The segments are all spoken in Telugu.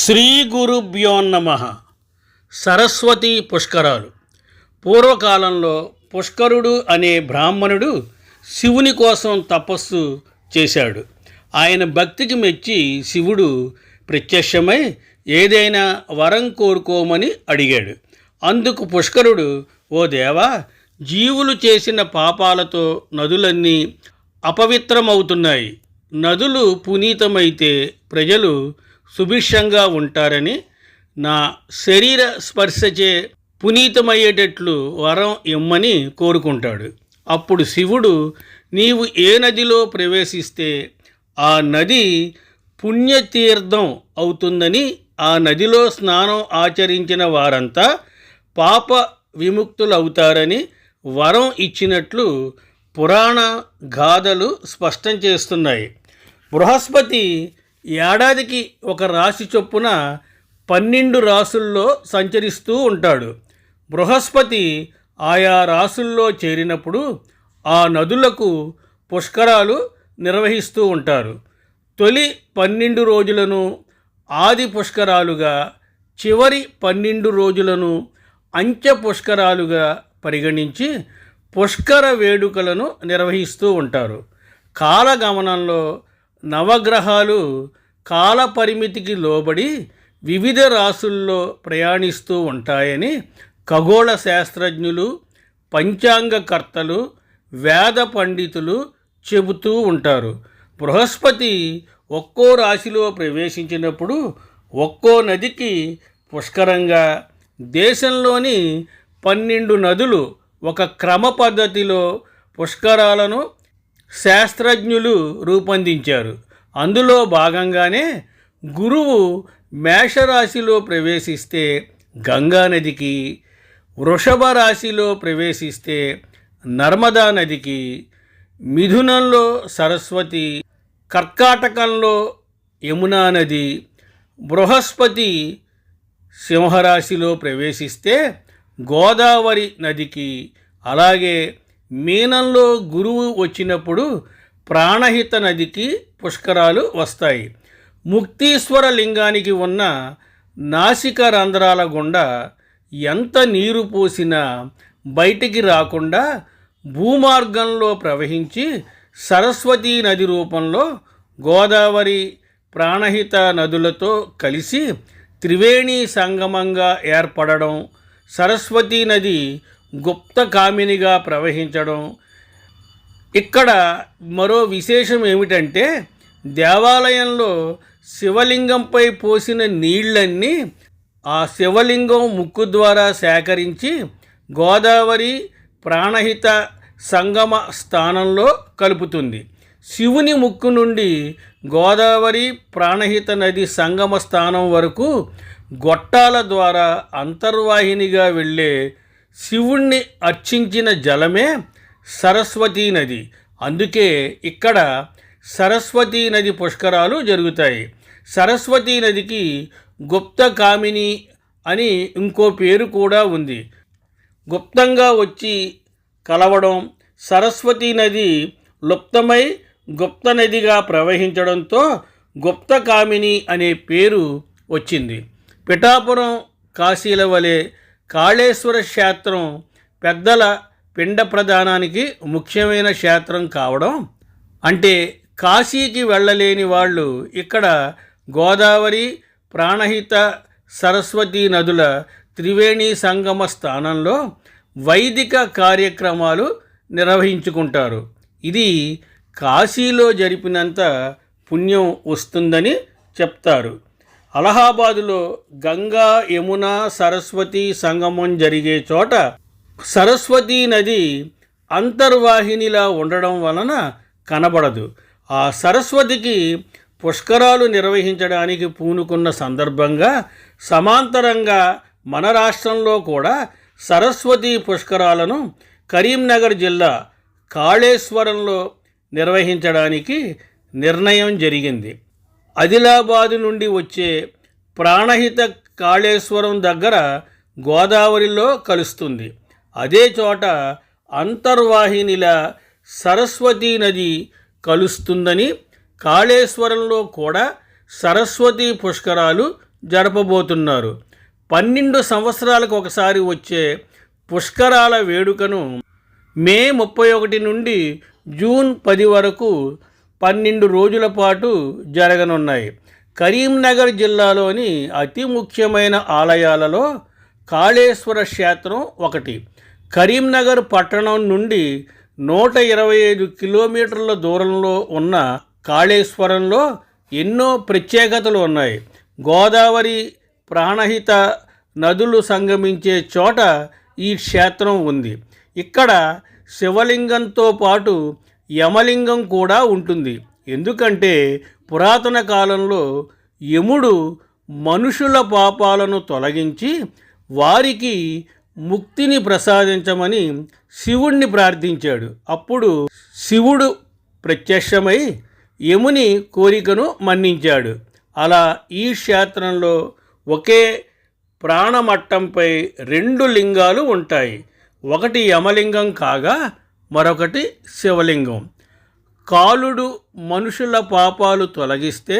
శ్రీ గురుభ్యో నమః. సరస్వతి పుష్కరాలు. పూర్వకాలంలో పుష్కరుడు అనే బ్రాహ్మణుడు శివుని కోసం తపస్సు చేశాడు. ఆయన భక్తికి మెచ్చి శివుడు ప్రత్యక్షమై ఏదైనా వరం కోరుకోమని అడిగాడు. అందుకు పుష్కరుడు, ఓ దేవా, జీవులు చేసిన పాపాలతో నదులన్నీ అపవిత్రమవుతున్నాయి. నదులు పునీతమైతే ప్రజలు సుభిక్షంగా ఉంటారని, నా శరీర స్పర్శచే పునీతమయ్యేటట్లు వరం ఇమ్మని కోరుకుంటాడు. అప్పుడు శివుడు, నీవు ఏ నదిలో ప్రవేశిస్తే ఆ నది పుణ్యతీర్థం అవుతుందని, ఆ నదిలో స్నానం ఆచరించిన వారంతా పాప విముక్తులవుతారని వరం ఇచ్చినట్లు పురాణ గాథలు స్పష్టం చేస్తున్నాయి. బృహస్పతి ఏడాదికి ఒక రాశి చొప్పున 12 రాసుల్లో సంచరిస్తూ ఉంటాడు. బృహస్పతి ఆయా రాసుల్లో చేరినప్పుడు ఆ నదులకు పుష్కరాలు నిర్వహిస్తూ ఉంటారు. తొలి 12 రోజులను ఆది పుష్కరాలుగా, చివరి 12 రోజులను అంత్య పుష్కరాలుగా పరిగణించి పుష్కర వేడుకలను నిర్వహిస్తూ ఉంటారు. కాలగమనంలో నవగ్రహాలు కాల పరిమితికి లోబడి వివిధ రాసుల్లో ప్రయాణిస్తూ ఉంటాయని ఖగోళ శాస్త్రజ్ఞులు, పంచాంగకర్తలు, వేద పండితులు చెబుతూ ఉంటారు. బృహస్పతి ఒక్కో రాశిలో ప్రవేశించినప్పుడు ఒక్కో నదికి పుష్కరంగా, దేశంలోని 12 నదులు ఒక క్రమ పద్ధతిలో పుష్కరాలను శాస్త్రజ్ఞులు రూపొందించారు. అందులో భాగంగానే గురువు మేషరాశిలో ప్రవేశిస్తే గంగా నదికి, వృషభ రాశిలో ప్రవేశిస్తే నర్మదా నదికి, మిథునంలో సరస్వతి, కర్కాటకంలో యమునా నది, బృహస్పతి సింహరాశిలో ప్రవేశిస్తే గోదావరి నదికి, అలాగే మీనంలో గురువు వచ్చినప్పుడు ప్రాణహిత నదికి పుష్కరాలు వస్తాయి. ముక్తీశ్వర లింగానికి ఉన్న నాసిక రంధ్రాల గుండా ఎంత నీరు పోసినా బయటికి రాకుండా భూమార్గంలో ప్రవహించి సరస్వతీ నది రూపంలో గోదావరి, ప్రాణహిత నదులతో కలిసి త్రివేణి సంగమంగా ఏర్పడడం, సరస్వతీ నది గుప్త కామినిగా ప్రవహించడం. ఇక్కడ మరో విశేషం ఏమిటంటే, దేవాలయంలో శివలింగంపై పోసిన నీళ్లన్నీ ఆ శివలింగం ముక్కు ద్వారా సేకరించి గోదావరి ప్రాణహిత సంగమ స్థానంలో కలుపుతుంది. శివుని ముక్కు నుండి గోదావరి ప్రాణహిత నది సంగమ స్థానం వరకు గొట్టాల ద్వారా అంతర్వాహినిగా వెళ్ళే శివుణ్ణి అర్చించిన జలమే సరస్వతీ నది. అందుకే ఇక్కడ సరస్వతీ నది పుష్కరాలు జరుగుతాయి. సరస్వతీ నదికి గుప్త కామిని అని ఇంకో పేరు కూడా ఉంది. గుప్తంగా వచ్చి కలవడం, సరస్వతీ నది లుప్తమై గుప్త నదిగా ప్రవహించడంతో గుప్త కామిని అనే పేరు వచ్చింది. పిఠాపురం, కాశీల వలె కాళేశ్వర క్షేత్రం పెద్దల పిండ ప్రదానానికి ముఖ్యమైన క్షేత్రం కావడం, అంటే కాశీకి వెళ్ళలేని వాళ్ళు ఇక్కడ గోదావరి, ప్రాణహిత, సరస్వతీ నదుల త్రివేణి సంగమ స్థానంలో వైదిక కార్యక్రమాలు నిర్వహించుకుంటారు. ఇది కాశీలో జరిపినంత పుణ్యం వస్తుందని చెప్తారు. అలహాబాదులో గంగా, యమున, సరస్వతి సంగమం జరిగే చోట సరస్వతీ నది అంతర్వాహినిలా ఉండడం వలన కనబడదు. ఆ సరస్వతికి పుష్కరాలు నిర్వహించడానికి పూనుకున్న సందర్భంగా సమాంతరంగా మన రాష్ట్రంలో కూడా సరస్వతి పుష్కరాలను కరీంనగర్ జిల్లా కాళేశ్వరంలో నిర్వహించడానికి నిర్ణయం జరిగింది. ఆదిలాబాదు నుండి వచ్చే ప్రాణహిత కాళేశ్వరం దగ్గర గోదావరిలో కలుస్తుంది. అదే చోట అంతర్వాహినిలా సరస్వతీ నది కలుస్తుందని కాళేశ్వరంలో కూడా సరస్వతి పుష్కరాలు జరపబోతున్నారు. 12 సంవత్సరాలకు ఒకసారి వచ్చే పుష్కరాల వేడుకను మే 31 నుండి జూన్ 10 వరకు 12 రోజుల పాటు జరగనున్నాయి. కరీంనగర్ జిల్లాలోని అతి ముఖ్యమైన ఆలయాలలో కాళేశ్వర క్షేత్రం ఒకటి. కరీంనగర్ పట్టణం నుండి 125 కిలోమీటర్ల దూరంలో ఉన్న కాళేశ్వరంలో ఎన్నో ప్రత్యేకతలు ఉన్నాయి. గోదావరి, ప్రాణహిత నదులు సంగమించే చోట ఈ క్షేత్రం ఉంది. ఇక్కడ శివలింగంతో పాటు యమలింగం కూడా ఉంటుంది. ఎందుకంటే పురాతన కాలంలో యముడు మనుషుల పాపాలను తొలగించి వారికి ముక్తిని ప్రసాదించమని శివుణ్ణి ప్రార్థించాడు. అప్పుడు శివుడు ప్రత్యక్షమై యముని కోరికను మన్నించాడు. అలా ఈ క్షేత్రంలో ఒకే ప్రాణమట్టంపై 2 లింగాలు ఉంటాయి. ఒకటి యమలింగం కాగా మరొకటి శివలింగం. కాలుడు మనుషుల పాపాలు తొలగిస్తే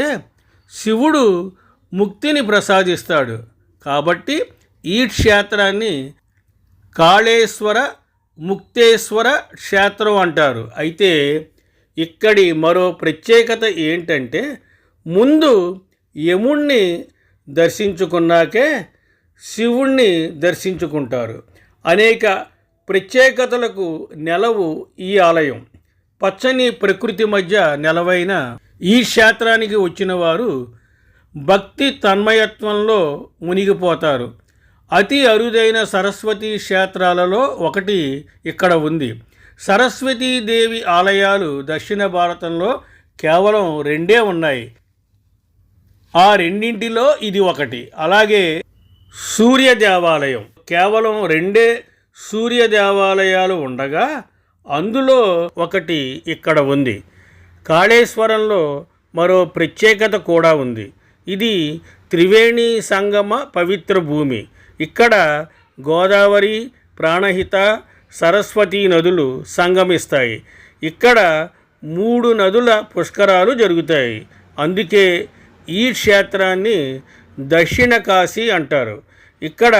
శివుడు ముక్తిని ప్రసాదిస్తాడు. కాబట్టి ఈ క్షేత్రాన్ని కాళేశ్వర ముక్తేశ్వర క్షేత్రం అంటారు. అయితే ఇక్కడి మరో ప్రత్యేకత ఏంటంటే ముందు యముణ్ణి దర్శించుకున్నాకే శివుణ్ణి దర్శించుకుంటారు. అనేక ప్రత్యేకతలకు నెలవు ఈ ఆలయం. పచ్చని ప్రకృతి మధ్య నెలవైన ఈ క్షేత్రానికి వచ్చిన వారు భక్తి తన్మయత్వంలో మునిగిపోతారు. అతి అరుదైన సరస్వతీ క్షేత్రాలలో ఒకటి ఇక్కడ ఉంది. సరస్వతీదేవి ఆలయాలు దక్షిణ భారతంలో కేవలం 2 ఉన్నాయి. ఆ రెండింటిలో ఇది ఒకటి. అలాగే సూర్య దేవాలయం, కేవలం 2 సూర్య దేవాలయాలు ఉండగా అందులో ఒకటి ఇక్కడ ఉంది. కాళేశ్వరంలో మరో ప్రత్యేకత కూడా ఉంది. ఇది త్రివేణి సంగమ పవిత్ర భూమి. ఇక్కడ గోదావరి, ప్రాణహిత, సరస్వతీ నదులు సంగమిస్తాయి. ఇక్కడ 3 నదుల పుష్కరాలు జరుగుతాయి. అందుకే ఈ క్షేత్రాన్ని దక్షిణ కాశీ అంటారు. ఇక్కడ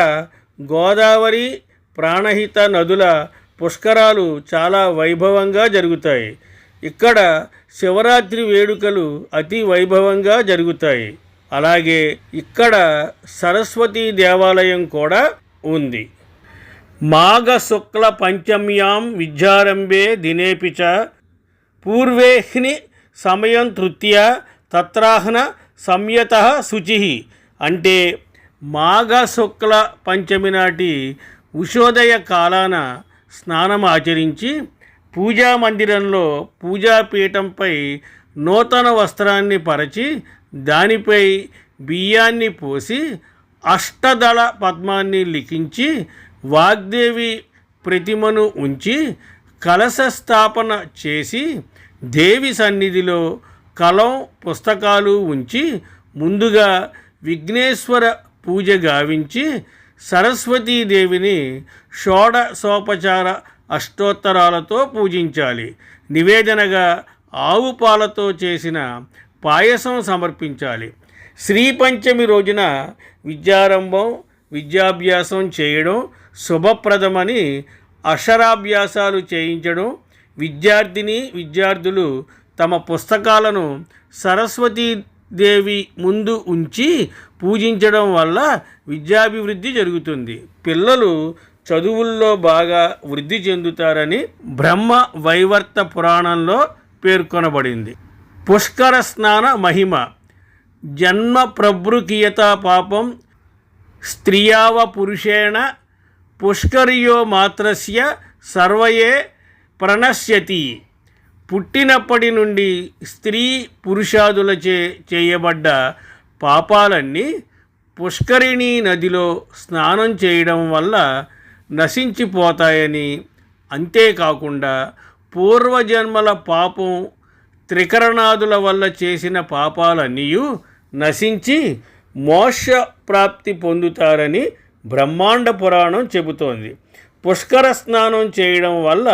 గోదావరి, ప్రాణహిత నదుల పుష్కరాలు చాలా వైభవంగా జరుగుతాయి. ఇక్కడ శివరాత్రి వేడుకలు అతి వైభవంగా జరుగుతాయి. అలాగే ఇక్కడ సరస్వతీ దేవాలయం కూడా ఉంది. మాఘ శుక్ల పంచమ్యాం విద్యారంభే దినేపి చ పూర్వేహ్ని సమయం తృతీయ తత్రాహ్న సంయత శుచి. అంటే మాఘ శుక్ల పంచమి నాటి ఉషోదయ కాలాన స్నానం ఆచరించి పూజా మందిరంలో పూజాపీఠంపై నూతన వస్త్రాన్ని పరచి దానిపై బియ్యాన్ని పోసి అష్టదళ పద్మాన్ని లిఖించి వాగ్దేవి ప్రతిమను ఉంచి కలశ స్థాపన చేసి దేవి సన్నిధిలో కలం పుస్తకాలు ఉంచి ముందుగా విఘ్నేశ్వర పూజ గావించి సరస్వతీదేవిని షోడశోపచార అష్టోత్తరాలతో పూజించాలి. నివేదనగా ఆవు పాలతో చేసిన పాయసం సమర్పించాలి. శ్రీపంచమి రోజున విద్యారంభం, విద్యాభ్యాసం చేయడం శుభప్రదమని అక్షరాభ్యాసాలు చేయించడం, విద్యార్థులు తమ పుస్తకాలను సరస్వతీదేవి ముందు ఉంచి పూజించడం వల్ల విద్యాభివృద్ధి జరుగుతుంది. పిల్లలు చదువుల్లో బాగా వృద్ధి చెందుతారని బ్రహ్మ వైవర్త పురాణంలో పేర్కొనబడింది. పుష్కర స్నాన మహిమ. జన్మ ప్రభృకియత పాపం స్త్రియావ పురుషేణ పుష్కర్యో మాత్రస్య సర్వయే ప్రణశ్యతి. పుట్టినప్పటి నుండి స్త్రీ పురుషాదులచే చేయబడ్డ పాపాలన్నీ పుష్కరిణీ నదిలో స్నానం చేయడం వల్ల నశించిపోతాయని, అంతేకాకుండా పూర్వజన్మల పాపం త్రికరణాదుల వల్ల చేసిన పాపాలన్నీ నశించి మోక్ష ప్రాప్తి పొందుతారని బ్రహ్మాండ పురాణం చెబుతోంది. పుష్కర స్నానం చేయడం వల్ల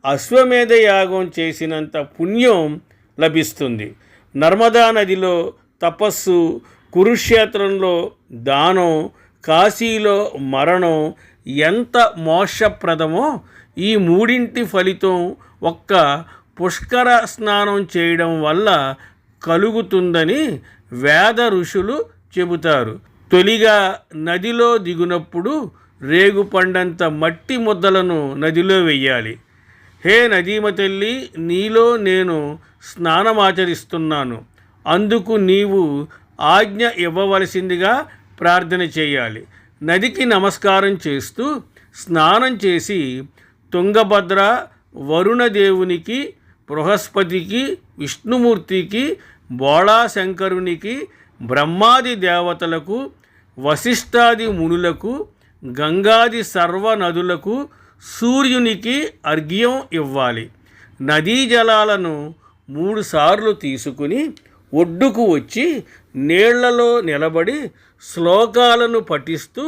అశ్వమేధ యాగం చేసినంత పుణ్యం లభిస్తుంది. నర్మదా నదిలో తపస్సు, కురుక్షేత్రంలో దానం, కాశీలో మరణం ఎంత మోక్షప్రదమో ఈ మూడింటి ఫలితం ఒక్క పుష్కర స్నానం చేయడం వల్ల కలుగుతుందని వేద ఋషులు చెబుతారు. తొలిగా నదిలో దిగునప్పుడు రేగుపండంత మట్టి ముద్దలను నదిలో వెయ్యాలి. హే నదీమ తల్లి, నీలో నేను స్నానమాచరిస్తున్నాను, అందుకు నీవు ఆజ్ఞ ఇవ్వవలసిందిగా ప్రార్థన చేయాలి. నదికి నమస్కారం చేస్తూ స్నానం చేసి తుంగభద్ర, వరుణదేవునికి, బృహస్పతికి, విష్ణుమూర్తికి, బోళాశంకరునికి, బ్రహ్మాది దేవతలకు, వశిష్ఠాది మునులకు, గంగాది సర్వ నదులకు, సూర్యునికి అర్ఘ్యం ఇవ్వాలి. నదీ జలాలను 3 సార్లు తీసుకుని ఒడ్డుకు వచ్చి నీళ్లలో నిలబడి శ్లోకాలను పఠిస్తూ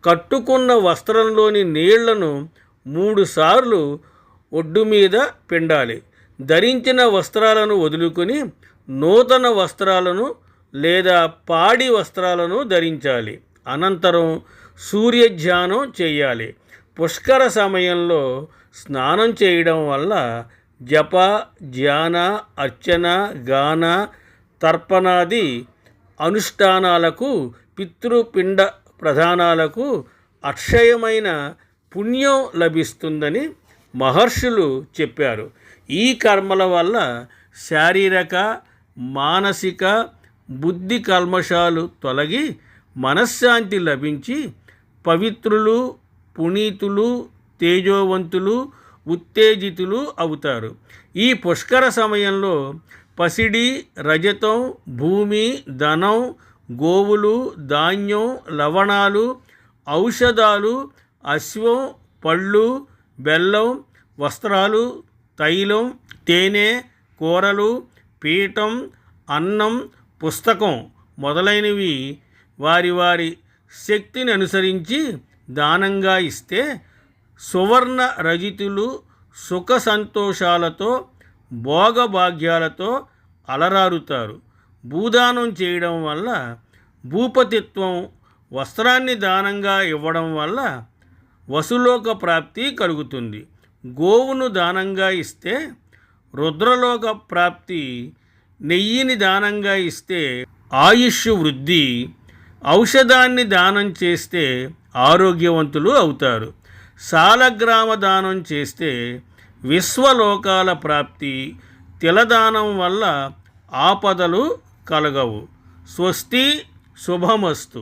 కట్టుకున్న వస్త్రంలోని నీళ్లను 3 సార్లు ఒడ్డు మీద పిండాలి. ధరించిన వస్త్రాలను వదులుకొని నూతన వస్త్రాలను లేదా పాడి వస్త్రాలను ధరించాలి. అనంతరం సూర్యధ్యానం చేయాలి. పుష్కర సమయంలో స్నానం చేయడం వల్ల జప, ధ్యాన, అర్చన, గాన, తర్పణాది అనుష్ఠానాలకు, పితృపిండ ప్రధానాలకు అక్షయమైన పుణ్యం లభిస్తుందని మహర్షులు చెప్పారు. ఈ కర్మల వల్ల శారీరక, మానసిక, బుద్ధి కల్మషాలు తొలగి మనశ్శాంతి లభించి పవిత్రులు, పునీతులు, తేజోవంతులు, ఉత్తేజితులు అవుతారు. ఈ పుష్కర సమయంలో పసిడి, రజతం, భూమి, ధనం, గోవులు, ధాన్యం, లవణాలు, ఔషధాలు, అశ్వం, పళ్ళు, బెల్లం, వస్త్రాలు, తైలం, తేనె, కూరలు, పీఠం, అన్నం, పుస్తకం మొదలైనవి వారి వారి శక్తిని అనుసరించి దానంగా ఇస్తే సువర్ణ రజితులు సుఖ సంతోషాలతో, భోగభాగ్యాలతో అలరారుతారు. భూదానం చేయడం వల్ల భూపతిత్వం, వస్త్రాన్ని దానంగా ఇవ్వడం వల్ల వసులోక ప్రాప్తి కలుగుతుంది. గోవును దానంగా ఇస్తే రుద్రలోక ప్రాప్తి, నెయ్యిని దానంగా ఇస్తే ఆయుష్ వృద్ధి, ఔషధాన్ని దానం చేస్తే ఆరోగ్యవంతులు అవుతారు. సాలగ్రామ దానం చేస్తే విశ్వలోకాల ప్రాప్తి, తిలదానం వల్ల ఆపదలు కలగవు. స్వస్తి, శుభమస్తు.